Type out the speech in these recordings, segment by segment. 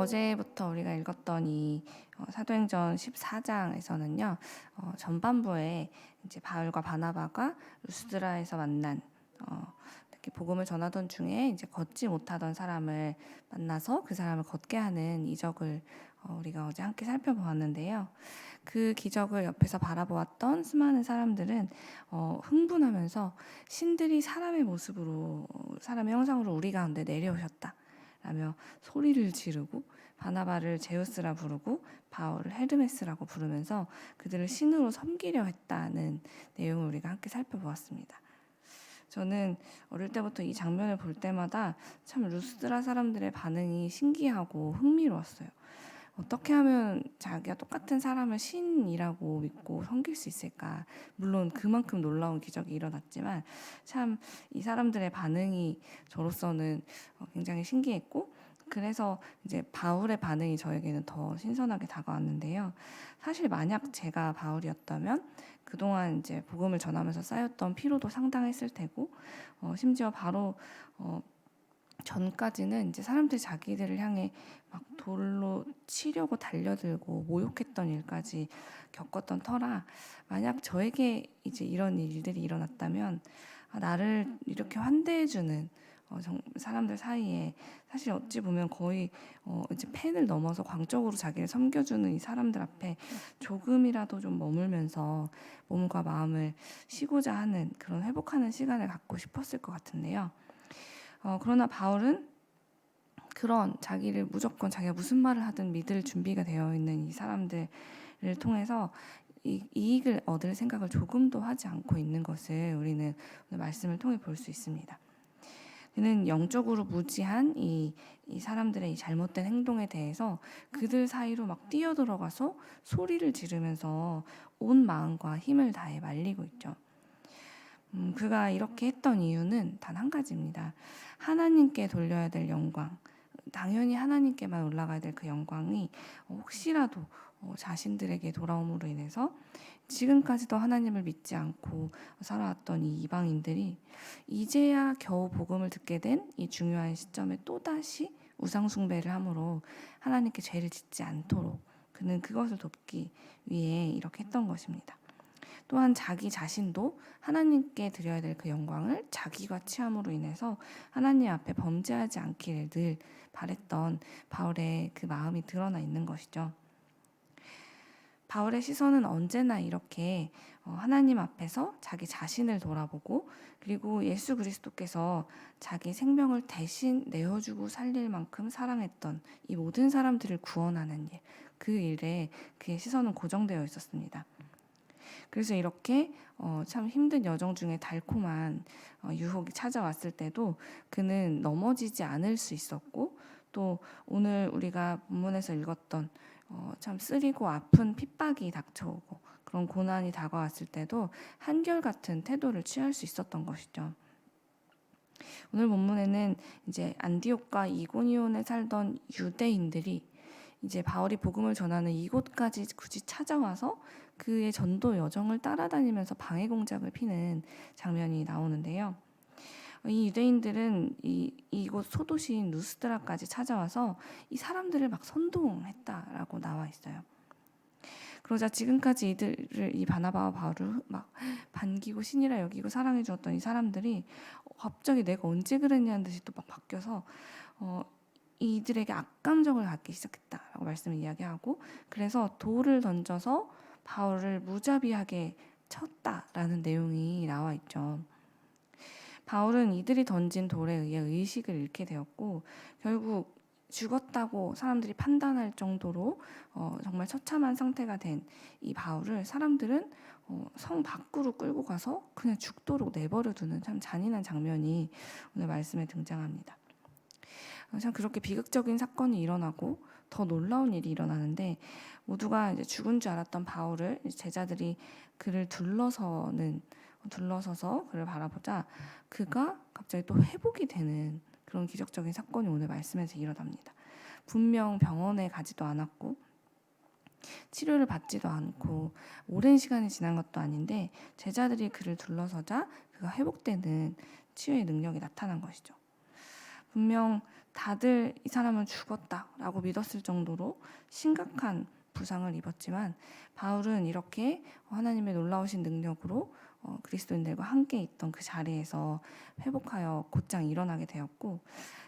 어제부터 우리가 읽었던 이 사도행전 14장에서는요. 전반부에 이제 바울과 바나바가 루스드라에서 만난 특히 복음을 전하던 중에 이제 걷지 못하던 사람을 만나서 그 사람을 걷게 하는 이적을 우리가 어제 함께 살펴보았는데요. 그 기적을 옆에서 바라보았던 수많은 사람들은 흥분하면서 신들이 사람의 모습으로 사람의 형상으로 우리 가운데 내려오셨다 라며 소리를 지르고 바나바를 제우스라 부르고 바울을 헤르메스라고 부르면서 그들을 신으로 섬기려 했다는 내용을 우리가 함께 살펴보았습니다. 저는 어릴 때부터 이 장면을 볼 때마다 참 루스드라 사람들의 반응이 신기하고 흥미로웠어요. 어떻게 하면 자기가 똑같은 사람을 신이라고 믿고 섬길 수 있을까? 물론 그만큼 놀라운 기적이 일어났지만 참 이 사람들의 반응이 저로서는 굉장히 신기했고, 그래서 이제 바울의 반응이 저에게는 더 신선하게 다가왔는데요. 사실 만약 제가 바울이었다면 그동안 이제 복음을 전하면서 쌓였던 피로도 상당했을 테고, 심지어 바로 전까지는 이제 사람들이 자기들을 향해 막 돌로 치려고 달려들고 모욕했던 일까지 겪었던 터라, 만약 저에게 이제 이런 일들이 일어났다면 나를 이렇게 환대해주는 사람들 사이에 사실 어찌 보면 거의 이제 펜을 넘어서 광적으로 자기를 섬겨주는 이 사람들 앞에 조금이라도 좀 머물면서 몸과 마음을 쉬고자 하는 그런 회복하는 시간을 갖고 싶었을 것 같은데요. 그러나 바울은 그런 자기를 무조건 자기가 무슨 말을 하든 믿을 준비가 되어 있는 이 사람들을 통해서 이익을 얻을 생각을 조금도 하지 않고 있는 것을 우리는 오늘 말씀을 통해 볼 수 있습니다. 그는 영적으로 무지한 이 사람들의 이 잘못된 행동에 대해서 그들 사이로 막 뛰어들어가서 소리를 지르면서 온 마음과 힘을 다해 말리고 있죠. 그가 이렇게 했던 이유는 단 한 가지입니다. 하나님께 돌려야 될 영광, 당연히 하나님께만 올라가야 될 그 영광이 혹시라도 자신들에게 돌아옴으로 인해서 지금까지도 하나님을 믿지 않고 살아왔던 이 이방인들이 이제야 겨우 복음을 듣게 된 이 중요한 시점에 또다시 우상 숭배를 함으로 하나님께 죄를 짓지 않도록 그는 그것을 돕기 위해 이렇게 했던 것입니다. 또한 자기 자신도 하나님께 드려야 될 그 영광을 자기가 취함으로 인해서 하나님 앞에 범죄하지 않기를 늘 바랬던 바울의 그 마음이 드러나 있는 것이죠. 바울의 시선은 언제나 이렇게 하나님 앞에서 자기 자신을 돌아보고, 그리고 예수 그리스도께서 자기 생명을 대신 내어주고 살릴 만큼 사랑했던 이 모든 사람들을 구원하는 일, 그 일에 그의 시선은 고정되어 있었습니다. 그래서 이렇게 참 힘든 여정 중에 달콤한 유혹이 찾아왔을 때도 그는 넘어지지 않을 수 있었고, 또 오늘 우리가 본문에서 읽었던 참 쓰리고 아픈 핍박이 닥쳐오고 그런 고난이 다가왔을 때도 한결같은 태도를 취할 수 있었던 것이죠. 오늘 본문에는 이제 안디옥과 이고니온에 살던 유대인들이 이제 바울이 복음을 전하는 이곳까지 굳이 찾아와서 그의 전도 여정을 따라다니면서 방해 공작을 피는 장면이 나오는데요. 이 유대인들은 이곳 소도시인 루스드라까지 찾아와서 이 사람들을 막 선동했다라고 나와 있어요. 그러자 지금까지 이 바나바와 바울을 막 반기고 신이라 여기고 사랑해 주었던 이 사람들이 갑자기 내가 언제 그랬냐는 듯이 또 막 바뀌어서 이들에게 악감정을 갖기 시작했다라고 말씀을 이야기하고, 그래서 돌을 던져서 바울을 무자비하게 쳤다라는 내용이 나와 있죠. 바울은 이들이 던진 돌에 의해 의식을 잃게 되었고, 결국 죽었다고 사람들이 판단할 정도로 정말 처참한 상태가 된 이 바울을 사람들은 성 밖으로 끌고 가서 그냥 죽도록 내버려두는 참 잔인한 장면이 오늘 말씀에 등장합니다. 참 그렇게 비극적인 사건이 일어나고 더 놀라운 일이 일어나는데, 모두가 이제 죽은 줄 알았던 바울을 제자들이 그를 둘러서서 그를 바라보자 그가 갑자기 또 회복이 되는 그런 기적적인 사건이 오늘 말씀에서 일어납니다. 분명 병원에 가지도 않았고 치료를 받지도 않고 오랜 시간이 지난 것도 아닌데 제자들이 그를 둘러서자 그가 회복되는 치유의 능력이 나타난 것이죠. 분명 다들 이 사람은 죽었다라고 믿었을 정도로 심각한 부상을 입었지만 바울은 이렇게 하나님의 놀라우신 능력으로 그리스도인들과 함께 있던 그 자리에서 회복하여 곧장 일어나게 되었고,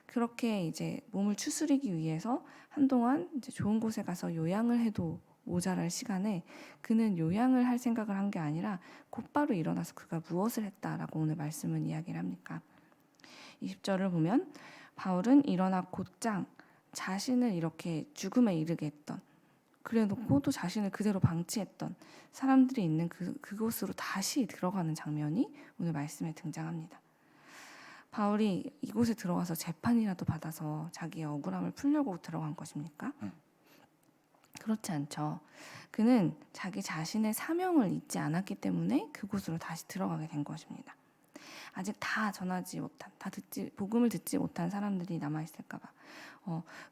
그렇게 이제 몸을 추스리기 위해서 한동안 이제 좋은 곳에 가서 요양을 해도 모자랄 시간에 그는 요양을 할 생각을 한 게 아니라 곧바로 일어나서 그가 무엇을 했다라고 오늘 말씀은 이야기를 합니까? 20절을 보면 바울은 일어나 곧장 자신을 이렇게 죽음에 이르게 했던, 그래놓고 또 자신을 그대로 방치했던 사람들이 있는 그곳으로 다시 들어가는 장면이 오늘 말씀에 등장합니다. 바울이 이곳에 들어가서 재판이라도 받아서 자기의 억울함을 풀려고 들어간 것입니까? 그렇지 않죠. 그는 자기 자신의 사명을 잊지 않았기 때문에 그곳으로 다시 들어가게 된 것입니다. 아직 다 전하지 못한, 복음을 듣지 못한 사람들이 남아있을까봐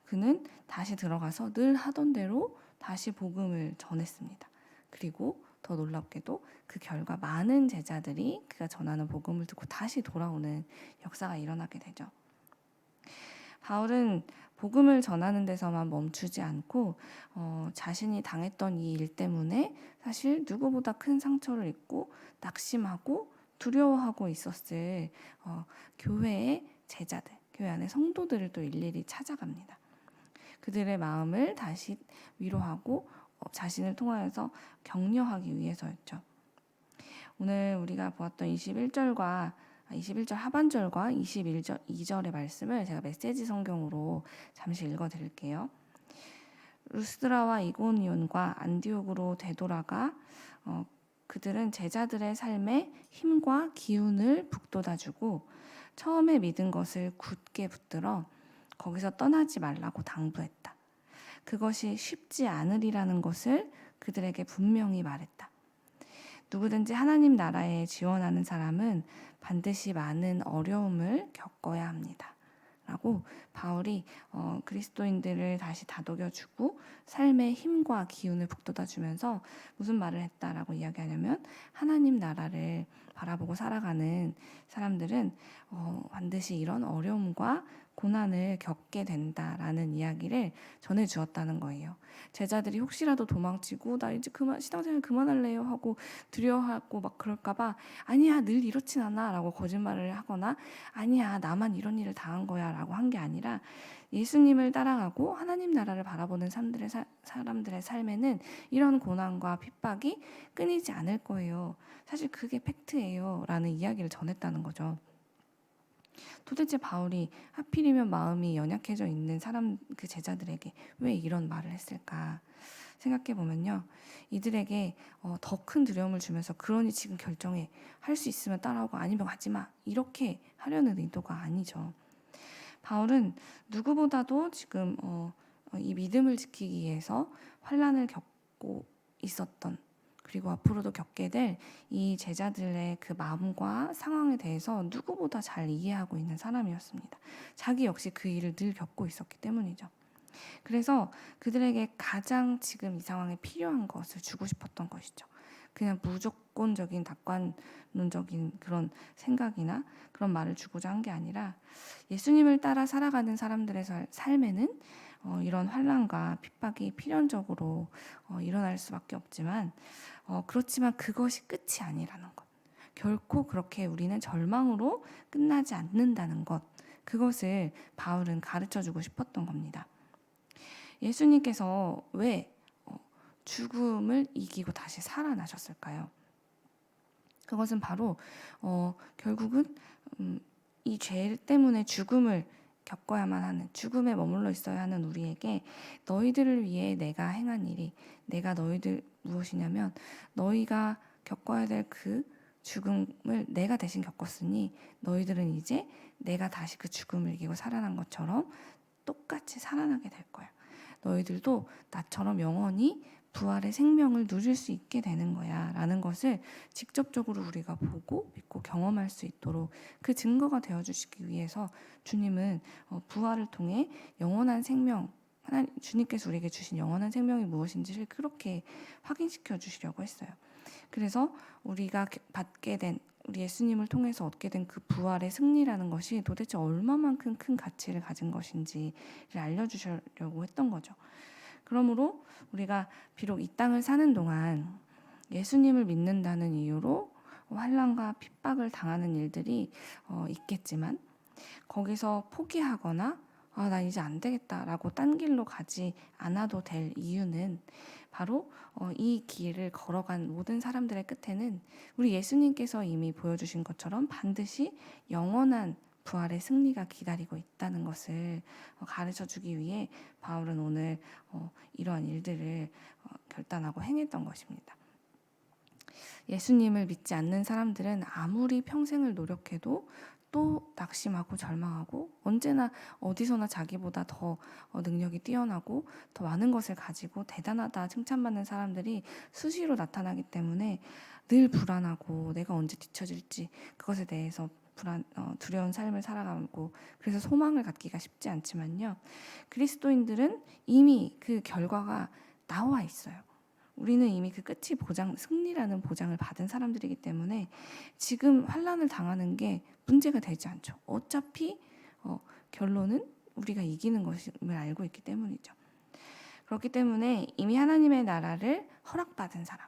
그는 다시 들어가서 늘 하던 대로 다시 복음을 전했습니다. 그리고 더 놀랍게도 그 결과 많은 제자들이 그가 전하는 복음을 듣고 다시 돌아오는 역사가 일어나게 되죠. 바울은 복음을 전하는 데서만 멈추지 않고 자신이 당했던 이 일 때문에 사실 누구보다 큰 상처를 입고 낙심하고 두려워하고 있었을 교회의 제자들, 교회 안의 성도들을 또 일일이 찾아갑니다. 그들의 마음을 다시 위로하고 자신을 통하여서 격려하기 위해서였죠. 오늘 우리가 보았던 21절 하반절과 22절의 말씀을 제가 메시지 성경으로 잠시 읽어드릴게요. 루스드라와 이고니온과 안디옥으로 되돌아가 그들은 제자들의 삶에 힘과 기운을 북돋아주고 처음에 믿은 것을 굳게 붙들어 거기서 떠나지 말라고 당부했다. 그것이 쉽지 않으리라는 것을 그들에게 분명히 말했다. 누구든지 하나님 나라에 지원하는 사람은 반드시 많은 어려움을 겪어야 합니다. 라고 바울이 그리스도인들을 다시 다독여주고 삶의 힘과 기운을 북돋아주면서 무슨 말을 했다라고 이야기하냐면, 하나님 나라를 바라보고 살아가는 사람들은 반드시 이런 어려움과 고난을 겪게 된다라는 이야기를 전해주었다는 거예요. 제자들이 혹시라도 도망치고 나 이제 신앙생활 그만할래요 하고 두려워하고 막 그럴까봐 아니야 늘 이렇진 않아 라고 거짓말을 하거나 아니야 나만 이런 일을 당한 거야 라고 한 게 아니라 예수님을 따라가고 하나님 나라를 바라보는 사람들의 삶에는 이런 고난과 핍박이 끊이지 않을 거예요. 사실 그게 팩트예요 라는 이야기를 전했다는 거죠. 도대체 바울이 하필이면 마음이 연약해져 있는 그 제자들에게 왜 이런 말을 했을까 생각해 보면요, 이들에게 더 큰 두려움을 주면서 그러니 지금 결정해, 할 수 있으면 따라오고 아니면 가지 마, 이렇게 하려는 의도가 아니죠. 바울은 누구보다도 지금 이 믿음을 지키기 위해서 환난을 겪고 있었던, 그리고 앞으로도 겪게 될 이 제자들의 그 마음과 상황에 대해서 누구보다 잘 이해하고 있는 사람이었습니다. 자기 역시 그 일을 늘 겪고 있었기 때문이죠. 그래서 그들에게 가장 지금 이 상황에 필요한 것을 주고 싶었던 것이죠. 그냥 무조건적인 낙관론적인 그런 생각이나 그런 말을 주고자 한 게 아니라 예수님을 따라 살아가는 사람들의 삶에는 이런 환난과 핍박이 필연적으로 일어날 수밖에 없지만 그렇지만 그것이 끝이 아니라는 것, 결코 그렇게 우리는 절망으로 끝나지 않는다는 것, 그것을 바울은 가르쳐주고 싶었던 겁니다. 예수님께서 왜 죽음을 이기고 다시 살아나셨을까요? 그것은 바로 결국은 이 죄 때문에 죽음을 겪어야만 하는, 죽음에 머물러 있어야 하는 우리에게 너희들을 위해 내가 행한 일이, 내가 너희들 무엇이냐면 너희가 겪어야 될 그 죽음을 내가 대신 겪었으니 너희들은 이제 내가 다시 그 죽음을 이기고 살아난 것처럼 똑같이 살아나게 될 거야. 너희들도 나처럼 영원히 부활의 생명을 누릴 수 있게 되는 거야 라는 것을 직접적으로 우리가 보고 믿고 경험할 수 있도록 그 증거가 되어주시기 위해서 주님은 부활을 통해 영원한 생명, 주님께서 우리에게 주신 영원한 생명이 무엇인지를 그렇게 확인시켜 주시려고 했어요. 그래서 우리가 받게 된 우리 예수님을 통해서 얻게 된 그 부활의 승리라는 것이 도대체 얼마만큼 큰 가치를 가진 것인지를 알려주시려고 했던 거죠. 그러므로 우리가 비록 이 땅을 사는 동안 예수님을 믿는다는 이유로 환난과 핍박을 당하는 일들이 있겠지만, 거기서 포기하거나 나 이제 안 되겠다라고 딴 길로 가지 않아도 될 이유는 바로 이 길을 걸어간 모든 사람들의 끝에는 우리 예수님께서 이미 보여주신 것처럼 반드시 영원한 부활의 승리가 기다리고 있다는 것을 가르쳐 주기 위해 바울은 오늘 이러한 일들을 결단하고 행했던 것입니다. 예수님을 믿지 않는 사람들은 아무리 평생을 노력해도 또 낙심하고 절망하고, 언제나 어디서나 자기보다 더 능력이 뛰어나고 더 많은 것을 가지고 대단하다 칭찬받는 사람들이 수시로 나타나기 때문에 늘 불안하고, 내가 언제 뒤처질지 그것에 대해서 두려운 삶을 살아가고, 그래서 소망을 갖기가 쉽지 않지만요, 그리스도인들은 이미 그 결과가 나와 있어요. 우리는 이미 그 끝이 승리라는 보장을 받은 사람들이기 때문에 지금 환난을 당하는 게 문제가 되지 않죠. 어차피 결론은 우리가 이기는 것임을 알고 있기 때문이죠. 그렇기 때문에 이미 하나님의 나라를 허락받은 사람,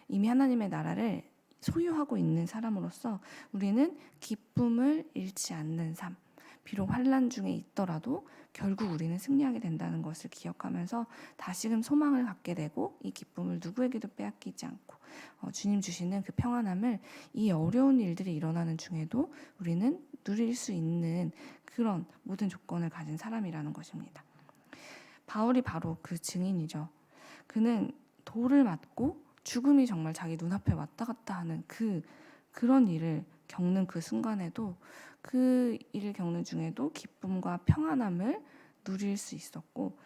이미 하나님의 나라를 소유하고 있는 사람으로서 우리는 기쁨을 잃지 않는 삶, 비록 환난 중에 있더라도 결국 우리는 승리하게 된다는 것을 기억하면서 다시금 소망을 갖게 되고, 이 기쁨을 누구에게도 빼앗기지 않고 주님 주시는 그 평안함을 이 어려운 일들이 일어나는 중에도 우리는 누릴 수 있는 그런 모든 조건을 가진 사람이라는 것입니다. 바울이 바로 그 증인이죠. 그는 돌을 맞고 죽음이 정말 자기 눈앞에 왔다 갔다 하는 그런 일을 겪는 그 순간에도, 그 일을 겪는 중에도 기쁨과 평안함을 누릴 수 있었고,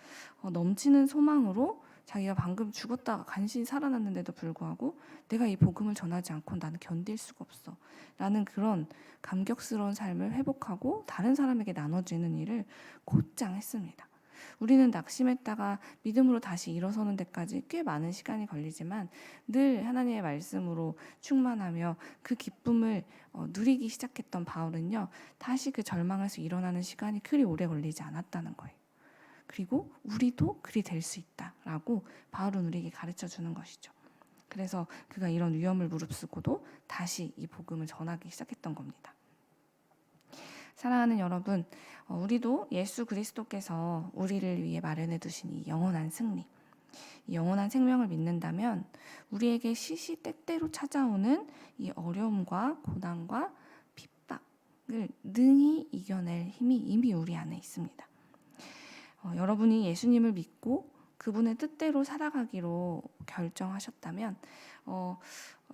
넘치는 소망으로 자기가 방금 죽었다가 간신히 살아났는데도 불구하고 내가 이 복음을 전하지 않고는 나는 견딜 수가 없어 라는 그런 감격스러운 삶을 회복하고 다른 사람에게 나눠주는 일을 곧장 했습니다. 우리는 낙심했다가 믿음으로 다시 일어서는 데까지 꽤 많은 시간이 걸리지만 늘 하나님의 말씀으로 충만하며 그 기쁨을 누리기 시작했던 바울은요, 다시 그 절망에서 일어나는 시간이 그리 오래 걸리지 않았다는 거예요. 그리고 우리도 그리 될 수 있다라고 바울은 우리에게 가르쳐 주는 것이죠. 그래서 그가 이런 위험을 무릅쓰고도 다시 이 복음을 전하기 시작했던 겁니다. 사랑하는 여러분, 우리도 예수 그리스도께서 우리를 위해 마련해 두신 이 영원한 승리, 이 영원한 생명을 믿는다면 우리에게 시시때때로 찾아오는 이 어려움과 고난과 핍박을 능히 이겨낼 힘이 이미 우리 안에 있습니다. 여러분이 예수님을 믿고 그분의 뜻대로 살아가기로 결정하셨다면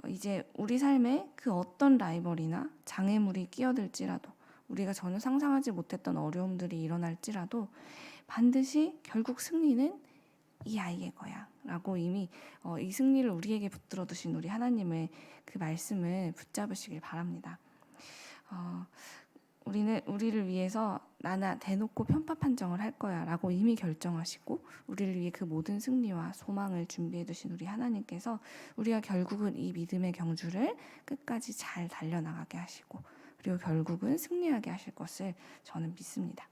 이제 우리 삶에 그 어떤 라이벌이나 장애물이 끼어들지라도, 우리가 전혀 상상하지 못했던 어려움들이 일어날지라도 반드시 결국 승리는 이 아이의 거야 라고 이미 이 승리를 우리에게 붙들어 두신 우리 하나님의 그 말씀을 붙잡으시길 바랍니다. 우리를 위해서 나나 대놓고 편파 판정을 할 거야 라고 이미 결정하시고, 우리를 위해 그 모든 승리와 소망을 준비해 두신 우리 하나님께서 우리가 결국은 이 믿음의 경주를 끝까지 잘 달려나가게 하시고, 그리고 결국은 승리하게 하실 것을 저는 믿습니다.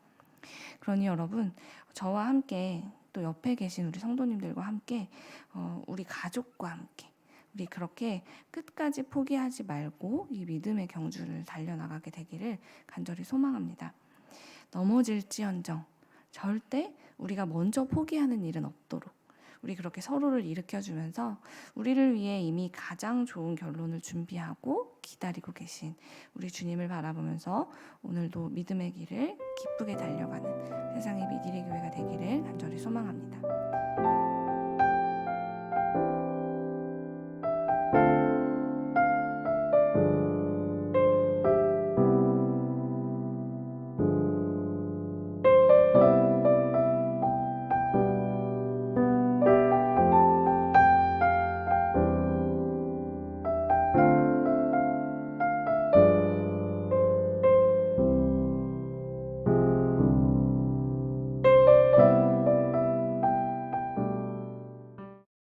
그러니 여러분, 저와 함께 또 옆에 계신 우리 성도님들과 함께 우리 가족과 함께 우리 그렇게 끝까지 포기하지 말고 이 믿음의 경주를 달려나가게 되기를 간절히 소망합니다. 넘어질지언정 절대 우리가 먼저 포기하는 일은 없도록 우리 그렇게 서로를 일으켜주면서 우리를 위해 이미 가장 좋은 결론을 준비하고 기다리고 계신 우리 주님을 바라보면서 오늘도 믿음의 길을 기쁘게 달려가는 세상의 미디리 교회가 되기를 간절히 소망합니다.